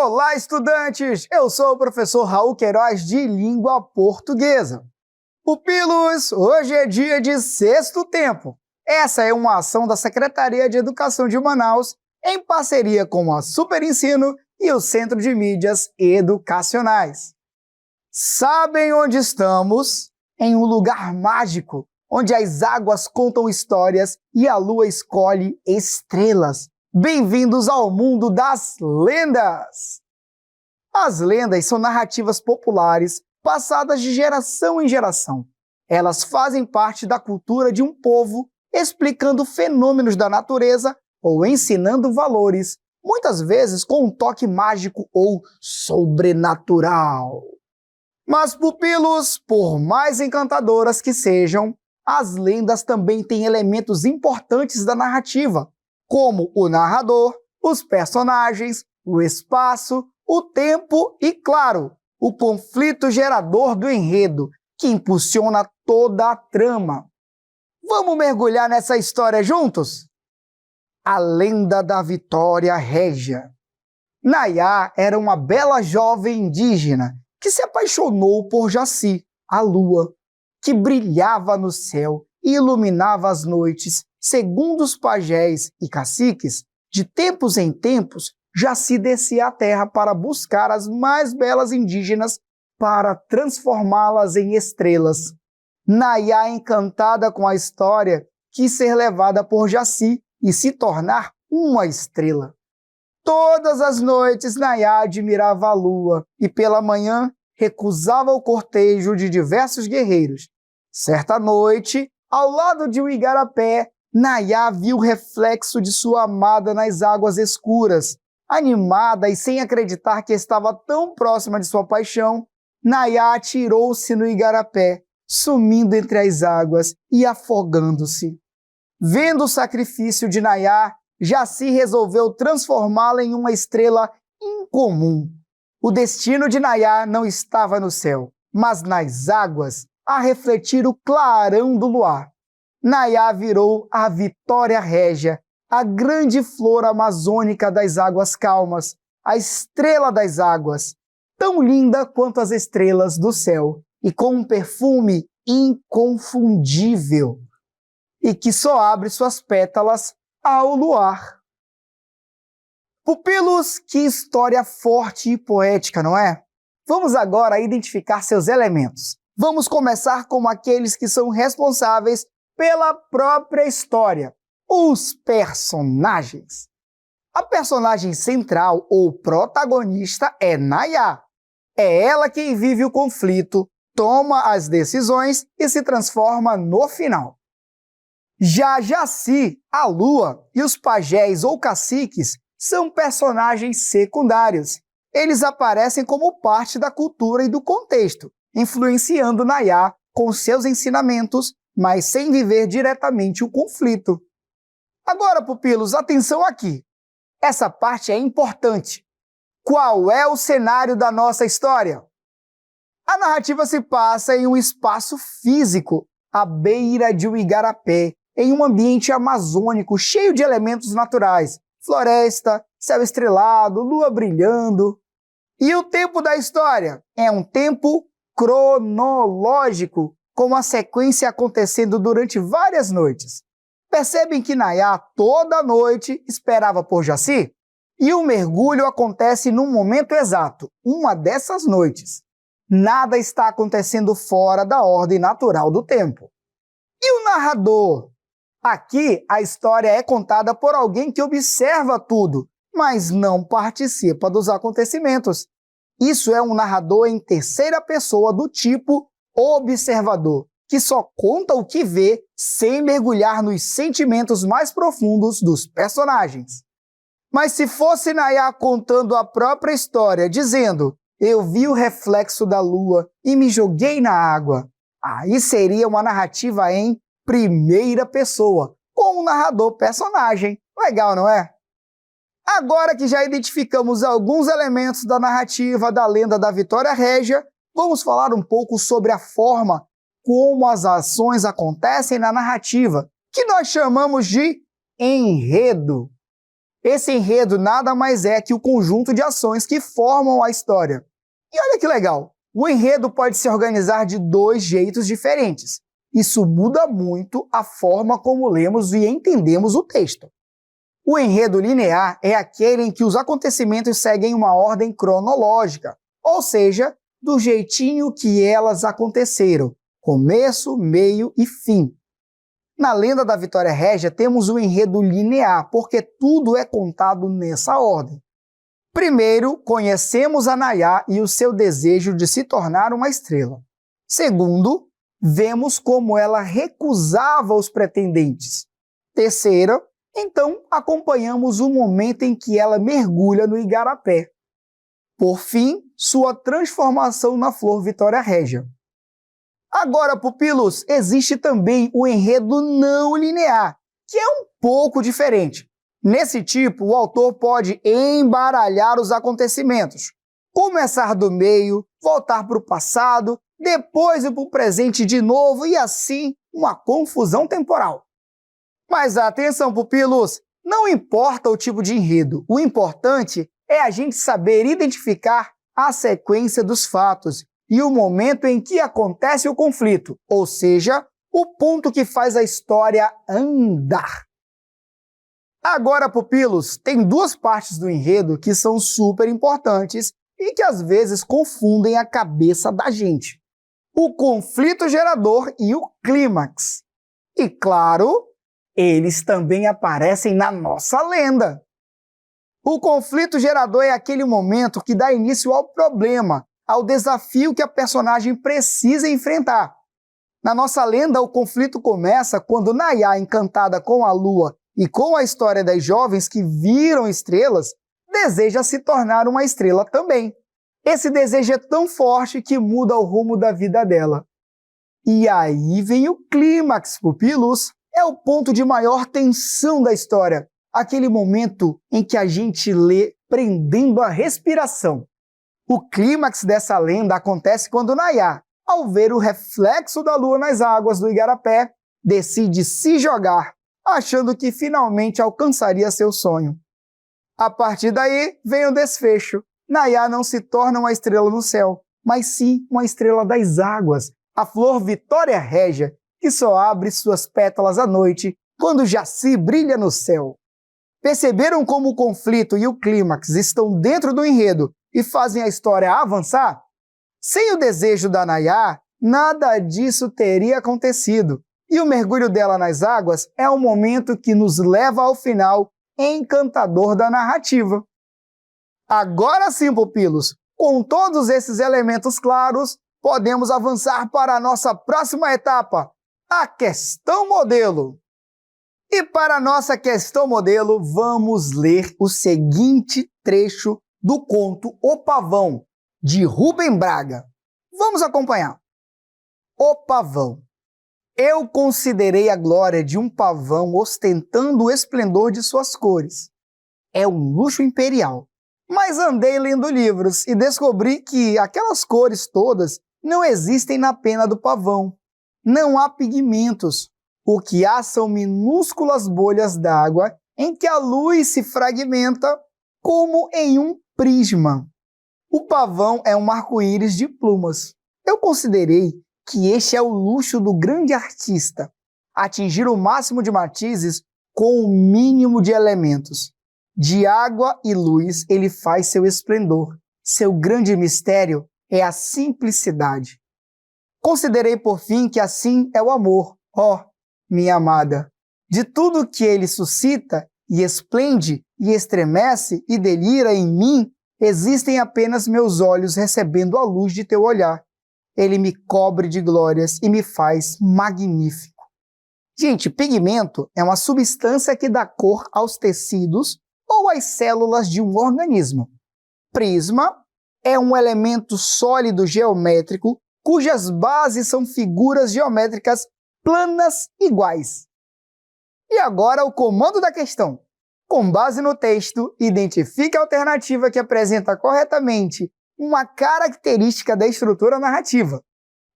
Olá, estudantes! Eu sou o professor Raul Queiroz de Língua Portuguesa. Pupilos, hoje é dia de Sexto Tempo. Essa é uma ação da Secretaria de Educação de Manaus em parceria com a Super Ensino e o Centro de Mídias Educacionais. Sabem onde estamos? Em um lugar mágico, onde as águas contam histórias e a lua escolhe estrelas. Bem-vindos ao mundo das lendas! As lendas são narrativas populares passadas de geração em geração. Elas fazem parte da cultura de um povo, explicando fenômenos da natureza ou ensinando valores, muitas vezes com um toque mágico ou sobrenatural. Mas, pupilos, por mais encantadoras que sejam, as lendas também têm elementos importantes da narrativa, como o narrador, os personagens, o espaço, o tempo e, claro, o conflito gerador do enredo, que impulsiona toda a trama. Vamos mergulhar nessa história juntos? A lenda da Vitória Régia. Nayá era uma bela jovem indígena que se apaixonou por Jaci, a lua, que brilhava no céu e iluminava as noites. Segundo os pajés e caciques, de tempos em tempos, Jaci descia à terra para buscar as mais belas indígenas para transformá-las em estrelas. Nayá, encantada com a história, quis ser levada por Jaci e se tornar uma estrela. Todas as noites, Nayá admirava a lua e, pela manhã, recusava o cortejo de diversos guerreiros. Certa noite, ao lado de um igarapé, Nayá viu o reflexo de sua amada nas águas escuras. Animada e sem acreditar que estava tão próxima de sua paixão, Nayá atirou-se no igarapé, sumindo entre as águas e afogando-se. Vendo o sacrifício de Nayá, Jaci resolveu transformá-la em uma estrela incomum. O destino de Nayá não estava no céu, mas nas águas, a refletir o clarão do luar. Nayá virou a Vitória Régia, a grande flor amazônica das águas calmas, a estrela das águas, tão linda quanto as estrelas do céu, e com um perfume inconfundível, e que só abre suas pétalas ao luar. Pupilos, que história forte e poética, não é? Vamos agora identificar seus elementos. Vamos começar com aqueles que são responsáveis pela própria história, os personagens. A personagem central ou protagonista é Nayá. É ela quem vive o conflito, toma as decisões e se transforma no final. Já Jaci, a lua e os pajés ou caciques são personagens secundários. Eles aparecem como parte da cultura e do contexto, influenciando Nayá com seus ensinamentos, mas sem viver diretamente o conflito. Agora, pupilos, atenção aqui. Essa parte é importante. Qual é o cenário da nossa história? A narrativa se passa em um espaço físico, à beira de um igarapé, em um ambiente amazônico cheio de elementos naturais, floresta, céu estrelado, lua brilhando. E o tempo da história é um tempo cronológico, com uma sequência acontecendo durante várias noites. Percebem que Nayá toda noite esperava por Jaci? E o mergulho acontece num momento exato, uma dessas noites. Nada está acontecendo fora da ordem natural do tempo. E o narrador? Aqui a história é contada por alguém que observa tudo, mas não participa dos acontecimentos. Isso é um narrador em terceira pessoa do tipo observador, que só conta o que vê sem mergulhar nos sentimentos mais profundos dos personagens. Mas se fosse Nayá contando a própria história, dizendo "Eu vi o reflexo da lua e me joguei na água", aí seria uma narrativa em primeira pessoa, com um narrador personagem. Legal, não é? Agora que já identificamos alguns elementos da narrativa da lenda da Vitória Régia, vamos falar um pouco sobre a forma como as ações acontecem na narrativa, que nós chamamos de enredo. Esse enredo nada mais é que o conjunto de ações que formam a história. E olha que legal, o enredo pode se organizar de dois jeitos diferentes. Isso muda muito a forma como lemos e entendemos o texto. O enredo linear é aquele em que os acontecimentos seguem uma ordem cronológica, ou seja, do jeitinho que elas aconteceram, começo, meio e fim. Na lenda da Vitória Régia temos o enredo linear, porque tudo é contado nessa ordem. Primeiro, conhecemos a Nayá e o seu desejo de se tornar uma estrela. Segundo, vemos como ela recusava os pretendentes. Terceira, então acompanhamos o momento em que ela mergulha no igarapé. Por fim, sua transformação na flor Vitória Régia. Agora, pupilos, existe também o enredo não linear, que é um pouco diferente. Nesse tipo, o autor pode embaralhar os acontecimentos, começar do meio, voltar para o passado, depois ir para o presente de novo e assim uma confusão temporal. Mas atenção, pupilos, não importa o tipo de enredo, o importante é a gente saber identificar a sequência dos fatos e o momento em que acontece o conflito, ou seja, o ponto que faz a história andar. Agora, pupilos, tem duas partes do enredo que são super importantes e que às vezes confundem a cabeça da gente. O conflito gerador e o clímax. E claro, eles também aparecem na nossa lenda. O conflito gerador é aquele momento que dá início ao problema, ao desafio que a personagem precisa enfrentar. Na nossa lenda, o conflito começa quando Nayá, encantada com a lua e com a história das jovens que viram estrelas, deseja se tornar uma estrela também. Esse desejo é tão forte que muda o rumo da vida dela. E aí vem o clímax, pupilos. É o ponto de maior tensão da história, aquele momento em que a gente lê prendendo a respiração. O clímax dessa lenda acontece quando Nayá, ao ver o reflexo da lua nas águas do igarapé, decide se jogar, achando que finalmente alcançaria seu sonho. A partir daí, vem o desfecho. Nayá não se torna uma estrela no céu, mas sim uma estrela das águas, a flor Vitória Régia, que só abre suas pétalas à noite, quando Jaci brilha no céu. Perceberam como o conflito e o clímax estão dentro do enredo e fazem a história avançar? Sem o desejo da Nayá, nada disso teria acontecido. E o mergulho dela nas águas é o momento que nos leva ao final encantador da narrativa. Agora sim, pupilos, com todos esses elementos claros, podemos avançar para a nossa próxima etapa, a questão modelo. E para a nossa questão modelo, vamos ler o seguinte trecho do conto O Pavão, de Rubem Braga. Vamos acompanhar. O Pavão. Eu considerei a glória de um pavão ostentando o esplendor de suas cores. É um luxo imperial. Mas andei lendo livros e descobri que aquelas cores todas não existem na pena do pavão. Não há pigmentos. O que há são minúsculas bolhas d'água em que a luz se fragmenta como em um prisma. O pavão é um arco-íris de plumas. Eu considerei que este é o luxo do grande artista, atingir o máximo de matizes com o mínimo de elementos. De água e luz ele faz seu esplendor. Seu grande mistério é a simplicidade. Considerei por fim que assim é o amor, ó, minha amada. De tudo que ele suscita e esplende e estremece e delira em mim, existem apenas meus olhos recebendo a luz de teu olhar. Ele me cobre de glórias e me faz magnífico. Gente, pigmento é uma substância que dá cor aos tecidos ou às células de um organismo. Prisma é um elemento sólido geométrico cujas bases são figuras geométricas planas iguais. E agora o comando da questão. Com base no texto, identifique a alternativa que apresenta corretamente uma característica da estrutura narrativa.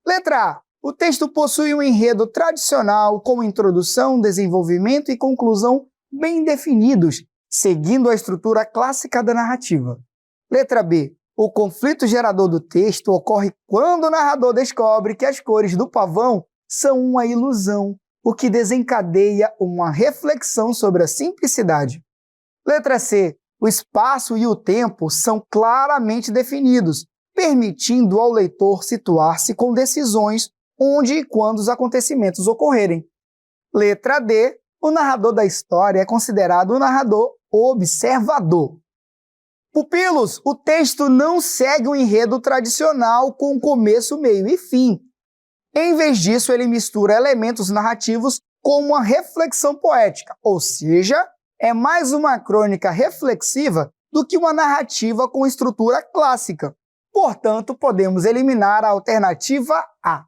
Letra A. O texto possui um enredo tradicional com introdução, desenvolvimento e conclusão bem definidos, seguindo a estrutura clássica da narrativa. Letra B. O conflito gerador do texto ocorre quando o narrador descobre que as cores do pavão são uma ilusão, o que desencadeia uma reflexão sobre a simplicidade. Letra C. O espaço e o tempo são claramente definidos, permitindo ao leitor situar-se com decisões onde e quando os acontecimentos ocorrerem. Letra D. O narrador da história é considerado um narrador observador. Pupilos, o texto não segue um enredo tradicional com começo, meio e fim. Em vez disso, ele mistura elementos narrativos com uma reflexão poética, ou seja, é mais uma crônica reflexiva do que uma narrativa com estrutura clássica. Portanto, podemos eliminar a alternativa A.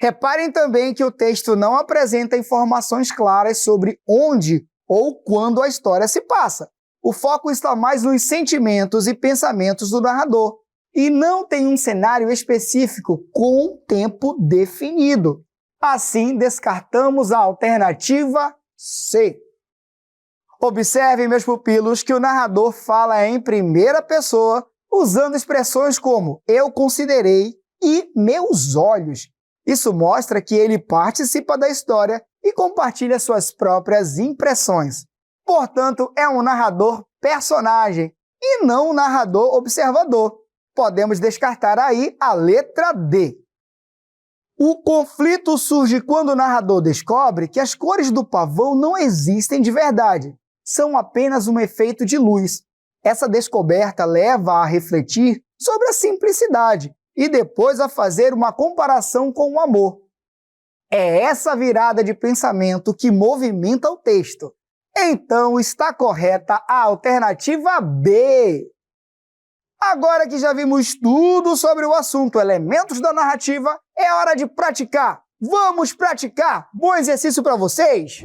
Reparem também que o texto não apresenta informações claras sobre onde ou quando a história se passa. O foco está mais nos sentimentos e pensamentos do narrador, e não tem um cenário específico com tempo definido. Assim, descartamos a alternativa C. Observem, meus pupilos, que o narrador fala em primeira pessoa, usando expressões como eu considerei e meus olhos. Isso mostra que ele participa da história e compartilha suas próprias impressões. Portanto, é um narrador personagem e não um narrador observador. Podemos descartar aí a letra D. O conflito surge quando o narrador descobre que as cores do pavão não existem de verdade, são apenas um efeito de luz. Essa descoberta leva a refletir sobre a simplicidade e depois a fazer uma comparação com o amor. É essa virada de pensamento que movimenta o texto. Então está correta a alternativa B. Agora que já vimos tudo sobre o assunto elementos da narrativa, é hora de praticar. Vamos praticar! Bom exercício para vocês!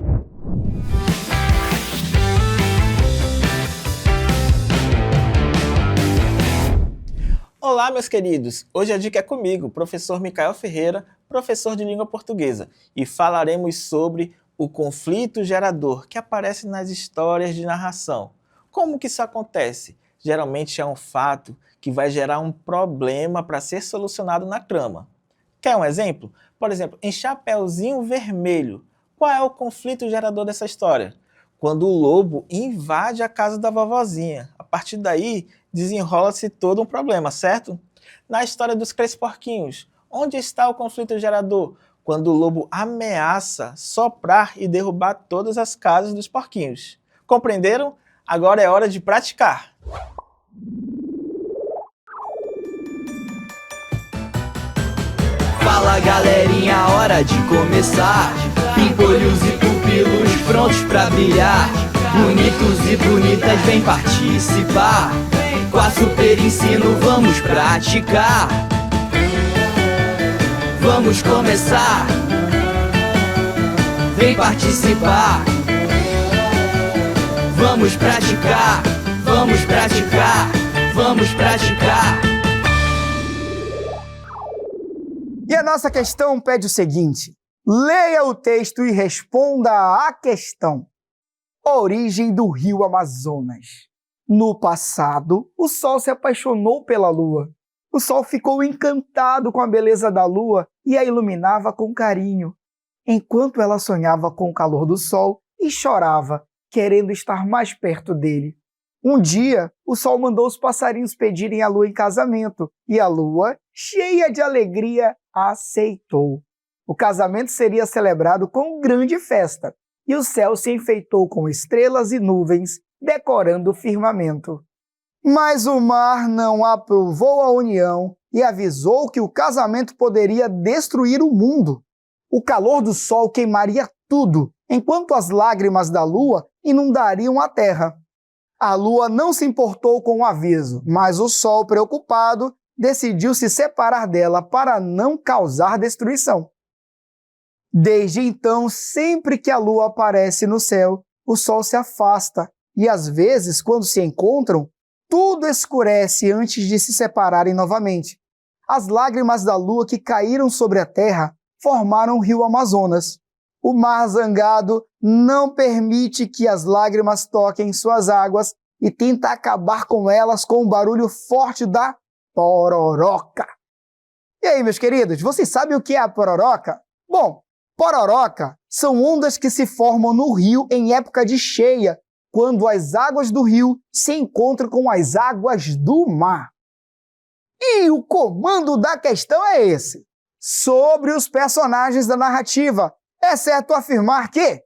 Olá, meus queridos! Hoje a dica é comigo, professor Micael Ferreira, professor de língua portuguesa, e falaremos sobre o conflito gerador que aparece nas histórias de narração. Como que isso acontece? Geralmente é um fato que vai gerar um problema para ser solucionado na trama. Quer um exemplo? Por exemplo, em Chapeuzinho Vermelho, qual é o conflito gerador dessa história? Quando o lobo invade a casa da vovozinha. A partir daí, desenrola-se todo um problema, certo? Na história dos Três Porquinhos, onde está o conflito gerador? Quando o lobo ameaça soprar e derrubar todas as casas dos porquinhos. Compreenderam? Agora é hora de praticar! Fala galerinha, hora de começar. Pimpolhos e pupilos prontos pra brilhar. Bonitos e bonitas, vem participar. Com a Super Ensino vamos praticar. Vamos começar. Vem participar. Vamos praticar. Vamos praticar. Vamos praticar. E a nossa questão pede o seguinte: leia o texto e responda à questão. Origem do rio Amazonas. No passado, o Sol se apaixonou pela Lua. O Sol ficou encantado com a beleza da Lua e a iluminava com carinho, enquanto ela sonhava com o calor do Sol e chorava, querendo estar mais perto dele. Um dia, o Sol mandou os passarinhos pedirem a Lua em casamento, e a Lua, cheia de alegria, aceitou. O casamento seria celebrado com grande festa, e o céu se enfeitou com estrelas e nuvens, decorando o firmamento. Mas o mar não aprovou a união e avisou que o casamento poderia destruir o mundo. O calor do Sol queimaria tudo, enquanto as lágrimas da Lua inundariam a terra. A Lua não se importou com o aviso, mas o Sol, preocupado, decidiu se separar dela para não causar destruição. Desde então, sempre que a Lua aparece no céu, o Sol se afasta e, às vezes, quando se encontram, tudo escurece antes de se separarem novamente. As lágrimas da Lua que caíram sobre a terra formaram o rio Amazonas. O mar zangado não permite que as lágrimas toquem suas águas e tenta acabar com elas com o barulho forte da pororoca. E aí, meus queridos, vocês sabem o que é a pororoca? Bom, pororoca são ondas que se formam no rio em época de cheia, quando as águas do rio se encontram com as águas do mar. E o comando da questão é esse: sobre os personagens da narrativa, é certo afirmar que: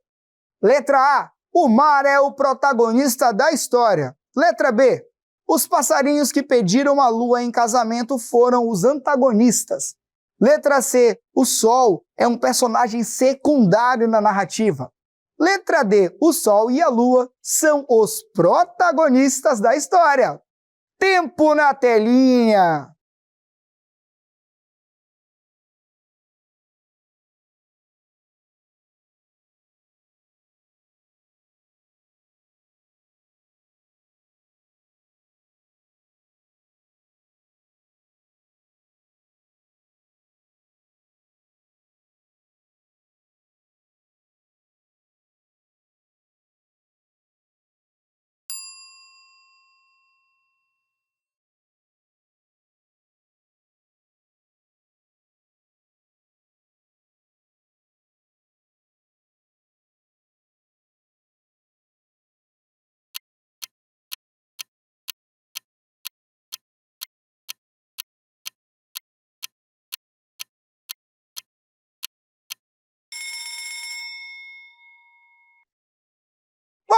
letra A, o mar é o protagonista da história. Letra B, os passarinhos que pediram a lua em casamento foram os antagonistas. Letra C, o sol é um personagem secundário na narrativa. Letra D, o sol e a lua são os protagonistas da história. Tempo na telinha!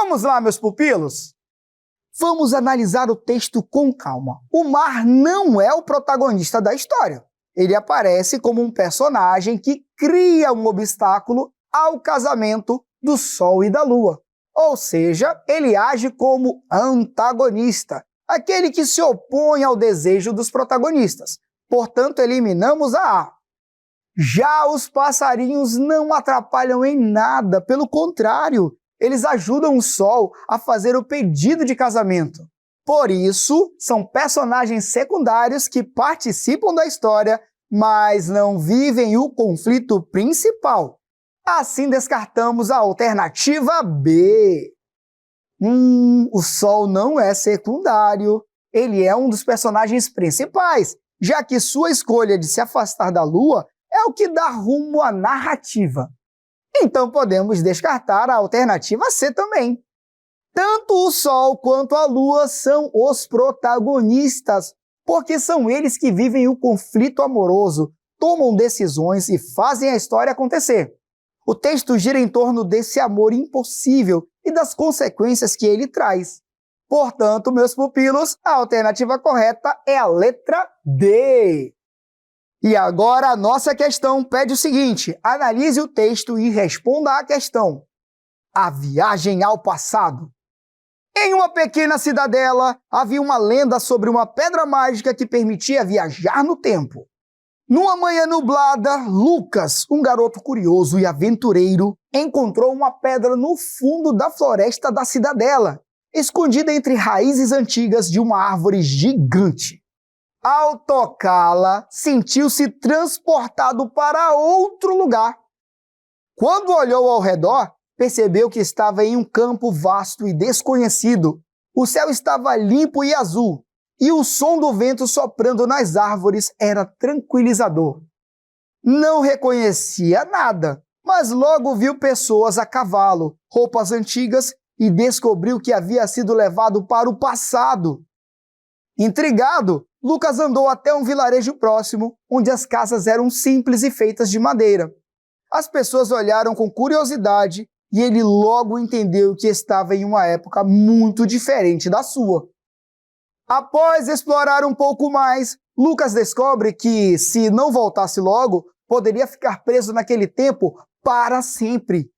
Vamos lá, meus pupilos? Vamos analisar o texto com calma. O mar não é o protagonista da história. Ele aparece como um personagem que cria um obstáculo ao casamento do Sol e da Lua. Ou seja, ele age como antagonista, aquele que se opõe ao desejo dos protagonistas. Portanto, eliminamos a A. Já os passarinhos não atrapalham em nada, pelo contrário, eles ajudam o Sol a fazer o pedido de casamento. Por isso, são personagens secundários que participam da história, mas não vivem o conflito principal. Assim, descartamos a alternativa B. O Sol não é secundário. Ele é um dos personagens principais, já que sua escolha de se afastar da Lua é o que dá rumo à narrativa. Então podemos descartar a alternativa C também. Tanto o Sol quanto a Lua são os protagonistas, porque são eles que vivem o conflito amoroso, tomam decisões e fazem a história acontecer. O texto gira em torno desse amor impossível e das consequências que ele traz. Portanto, meus pupilos, a alternativa correta é a letra D. E agora a nossa questão pede o seguinte: analise o texto e responda à questão. A viagem ao passado. Em uma pequena cidadela, havia uma lenda sobre uma pedra mágica que permitia viajar no tempo. Numa manhã nublada, Lucas, um garoto curioso e aventureiro, encontrou uma pedra no fundo da floresta da cidadela, escondida entre raízes antigas de uma árvore gigante. Ao tocá-la, sentiu-se transportado para outro lugar. Quando olhou ao redor, percebeu que estava em um campo vasto e desconhecido. O céu estava limpo e azul, e o som do vento soprando nas árvores era tranquilizador. Não reconhecia nada, mas logo viu pessoas a cavalo, roupas antigas e descobriu que havia sido levado para o passado. Intrigado, Lucas andou até um vilarejo próximo, onde as casas eram simples e feitas de madeira. As pessoas olharam com curiosidade e ele logo entendeu que estava em uma época muito diferente da sua. Após explorar um pouco mais, Lucas descobre que, se não voltasse logo, poderia ficar preso naquele tempo para sempre.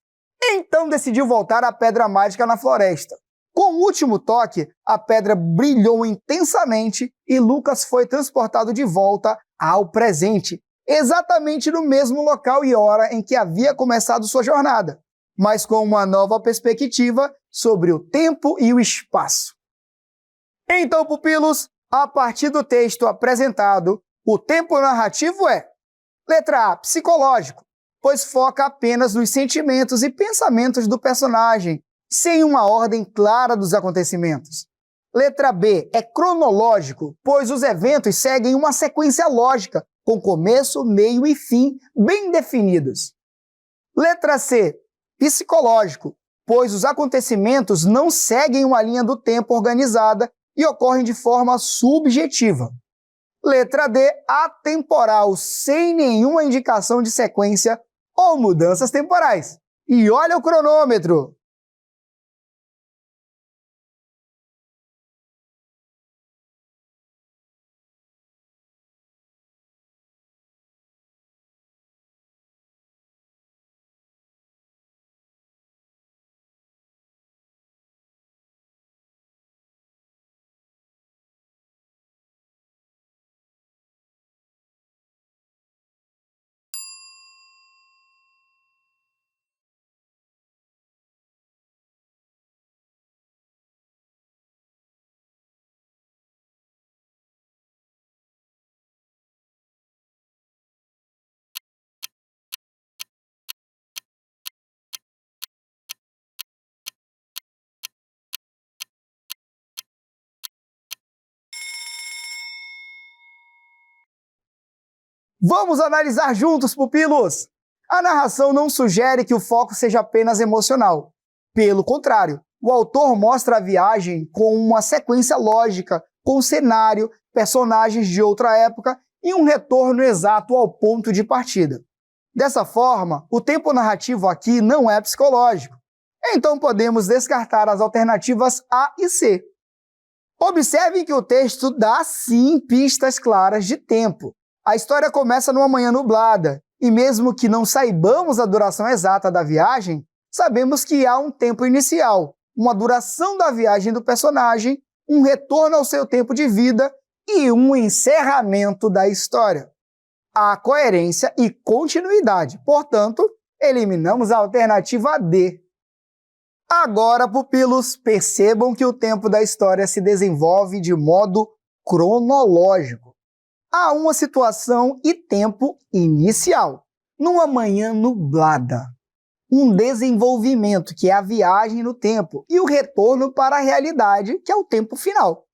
Então decidiu voltar à pedra mágica na floresta. Com o último toque, a pedra brilhou intensamente e Lucas foi transportado de volta ao presente, exatamente no mesmo local e hora em que havia começado sua jornada, mas com uma nova perspectiva sobre o tempo e o espaço. Então, pupilos, a partir do texto apresentado, o tempo narrativo é: letra A, psicológico, pois foca apenas nos sentimentos e pensamentos do personagem, sem uma ordem clara dos acontecimentos. Letra B é cronológico, pois os eventos seguem uma sequência lógica, com começo, meio e fim bem definidos. Letra C, psicológico, pois os acontecimentos não seguem uma linha do tempo organizada e ocorrem de forma subjetiva. Letra D, atemporal, sem nenhuma indicação de sequência ou mudanças temporais. E olha o cronômetro! Vamos analisar juntos, pupilos! A narração não sugere que o foco seja apenas emocional. Pelo contrário, o autor mostra a viagem com uma sequência lógica, com cenário, personagens de outra época e um retorno exato ao ponto de partida. Dessa forma, o tempo narrativo aqui não é psicológico. Então podemos descartar as alternativas A e C. Observem que o texto dá sim pistas claras de tempo. A história começa numa manhã nublada, e mesmo que não saibamos a duração exata da viagem, sabemos que há um tempo inicial, uma duração da viagem do personagem, um retorno ao seu tempo de vida e um encerramento da história. Há coerência e continuidade, portanto, eliminamos a alternativa D. Agora, pupilos, percebam que o tempo da história se desenvolve de modo cronológico. Há uma situação e tempo inicial, numa manhã nublada. Um desenvolvimento, que é a viagem no tempo, e o retorno para a realidade, que é o tempo final.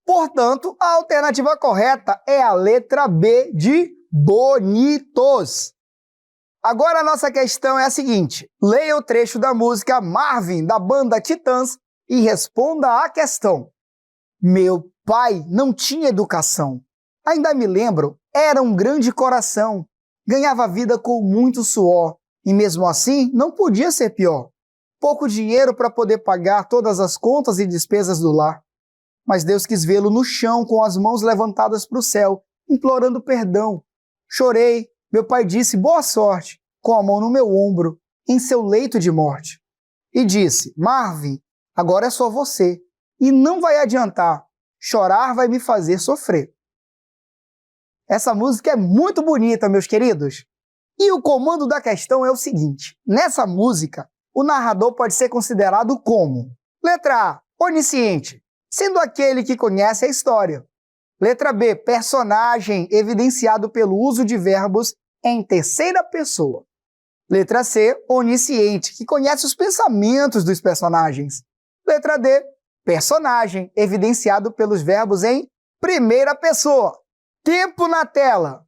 Portanto, a alternativa correta é a letra B de bonitos. Agora a nossa questão é a seguinte: leia o trecho da música Marvin, da banda Titãs, e responda à questão. Meu pai não tinha educação. Ainda me lembro, era um grande coração, ganhava vida com muito suor, e mesmo assim não podia ser pior. Pouco dinheiro para poder pagar todas as contas e despesas do lar. Mas Deus quis vê-lo no chão com as mãos levantadas para o céu, implorando perdão. Chorei, meu pai disse boa sorte, com a mão no meu ombro, em seu leito de morte. E disse, Marvin, agora é só você, e não vai adiantar, chorar vai me fazer sofrer. Essa música é muito bonita, meus queridos. E o comando da questão é o seguinte: nessa música, o narrador pode ser considerado como: letra A, onisciente, sendo aquele que conhece a história. Letra B, personagem, evidenciado pelo uso de verbos em terceira pessoa. Letra C, onisciente, que conhece os pensamentos dos personagens. Letra D, personagem, evidenciado pelos verbos em primeira pessoa. Tempo na tela!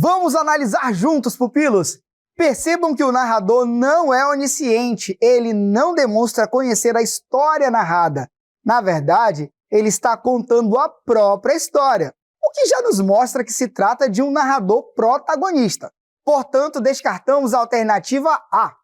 Vamos analisar juntos, pupilos! Percebam que o narrador não é onisciente, ele não demonstra conhecer a história narrada. Na verdade, ele está contando a própria história, o que já nos mostra que se trata de um narrador protagonista. Portanto, descartamos a alternativa A.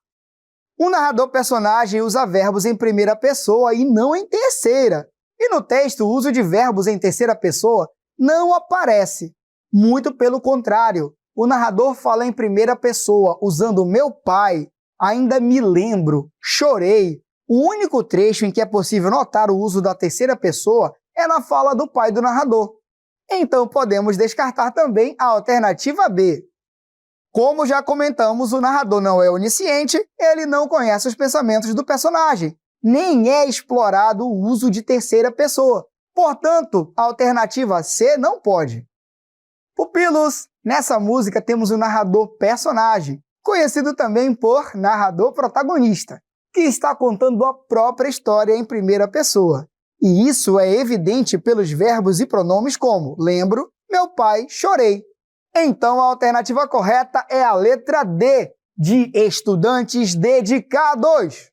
O narrador personagem usa verbos em primeira pessoa e não em terceira. E no texto, o uso de verbos em terceira pessoa não aparece. Muito pelo contrário, o narrador fala em primeira pessoa, usando meu pai, ainda me lembro, chorei. O único trecho em que é possível notar o uso da terceira pessoa é na fala do pai do narrador. Então podemos descartar também a alternativa B. Como já comentamos, o narrador não é onisciente, ele não conhece os pensamentos do personagem, nem é explorado o uso de terceira pessoa. Portanto, a alternativa C não pode. Pupilos, nessa música temos o narrador personagem, conhecido também por narrador protagonista, que está contando a própria história em primeira pessoa. E isso é evidente pelos verbos e pronomes como lembro, meu pai, chorei. Então a alternativa correta é a letra D, de estudantes dedicados.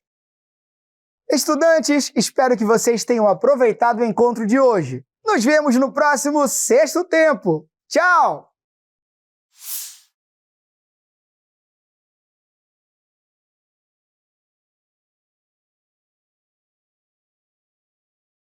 Estudantes, espero que vocês tenham aproveitado o encontro de hoje. Nos vemos no próximo Sexto Tempo. Tchau!